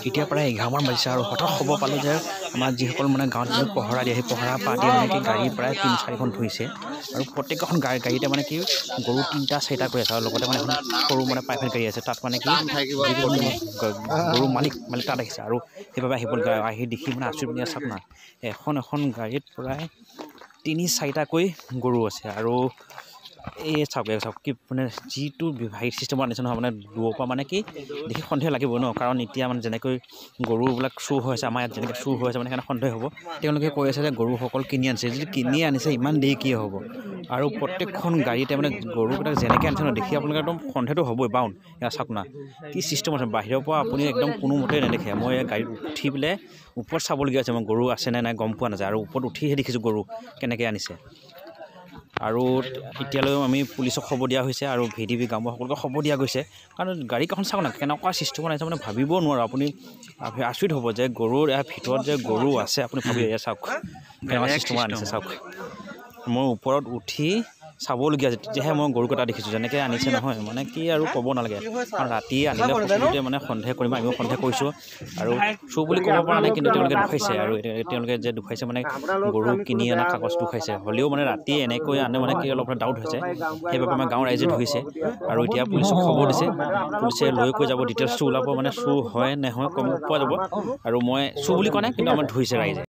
এতিয়া প্ৰায় 11মান বাজিছে আৰু হঠাৎ খবৰ পালোঁ যে আমাৰ যিসকল মানে গাঁৱত যে পহৰা দিয়ে সেই পহৰা পাতি মানে কি গাড়ী প্ৰায় 3-4খন ধুইছে আৰু প্ৰত্যেকখন গাড়ীতে মানে কি গৰু 3-4টা কৰি আছে আৰু লগতে মানে এখন সৰু মানে প্ৰাইভেট গাড়ী আছে তাত মানে কি যিকেইজন গৰু মালিক তাত আহিছে আৰু সেইবাবে আহি দেখি মানে আচৰিত মানে চাওক না এখন গাড়ীত প্ৰায় 3-4টাকৈ গৰু আছে আৰু এই চাওক কি মানে যিটো হাইট চিষ্টেমত আনিছে নহয় মানে দূৰৰ পৰা মানে কি দেখি সন্দেহ লাগিব ন কাৰণ এতিয়া মানে যেনেকৈ গৰুবিলাক চুৰ হৈ আছে আমাৰ ইয়াত যেনেকৈ চুৰ হৈ আছে মানে সেইকাৰণে সন্দেহ হ'ব তেওঁলোকে কৈ আছে যে গৰুসকল কিনি আনিছে যদি কিনি আনিছে ইমান দেৰি কি হ'ব আৰু প্ৰত্যেকখন গাড়ীতে মানে গৰুবিলাক যেনেকৈ আনিছে ন দেখি আপোনালোকে একদম সন্দেহটো হ'বই বাউন এয়া চাওক না কি চিষ্টেম আছে বাহিৰৰ পৰা আপুনি একদম কোনোমতে নেদেখে মই গাড়ীত উঠি পেলাই ওপৰত চাবলগীয়া আছে মই গৰু আছে নে নাই গম পোৱা নাযায় আৰু ওপৰত উঠিহে দেখিছোঁ গৰু কেনেকৈ আনিছে আৰু এতিয়ালৈও আমি পুলিচক খবৰ দিয়া হৈছে আৰু VDP গাঁওবুঢ়াসকলক খবৰ দিয়া গৈছে কাৰণ গাড়ীখন চাওক না কেনেকুৱা চিষ্টেমত আহিছে মানে ভাবিব নোৱাৰোঁ আপুনি আচৰিত হ'ব যে গৰুৰ ইয়াৰ ভিতৰত যে গৰু আছে আপুনি ভাবি চাওক কেনেকুৱা চিষ্টেমত আনিছে চাওক মই ওপৰত উঠি চাবলগীয়া আছে তেতিয়াহে মই গৰুকেইটা দেখিছোঁ যেনেকৈ আনিছে নহয় মানে কি আৰু ক'ব নালাগে কাৰণ ৰাতি আনিলে সকলোতে মানে সন্দেহ কৰিম আমিও সন্দেহ কৰিছোঁ আৰু চুৰ বুলি ক'ব পৰা নাই কিন্তু তেওঁলোকে দেখুৱাইছে আৰু তেওঁলোকে যে দেখুৱাইছে মানে গৰু কিনি অনা কাগজ দেখুৱাইছে হ'লেও মানে ৰাতি এনেকৈ আনে মানে কি অলপ ডাউট হৈছে সেইবাবে আমাৰ গাঁৱৰ ৰাইজে ধৰিছে আৰু এতিয়া পুলিচক খবৰ দিছে পুলিচে লৈ কৈ যাব ডিটেইলছটো ওলাব মানে চুৰ হয় নহয় কম পোৱা যাব আৰু মই চুৰ বুলি কোৱা নাই কিন্তু আমাৰ ধৰিছে ৰাইজে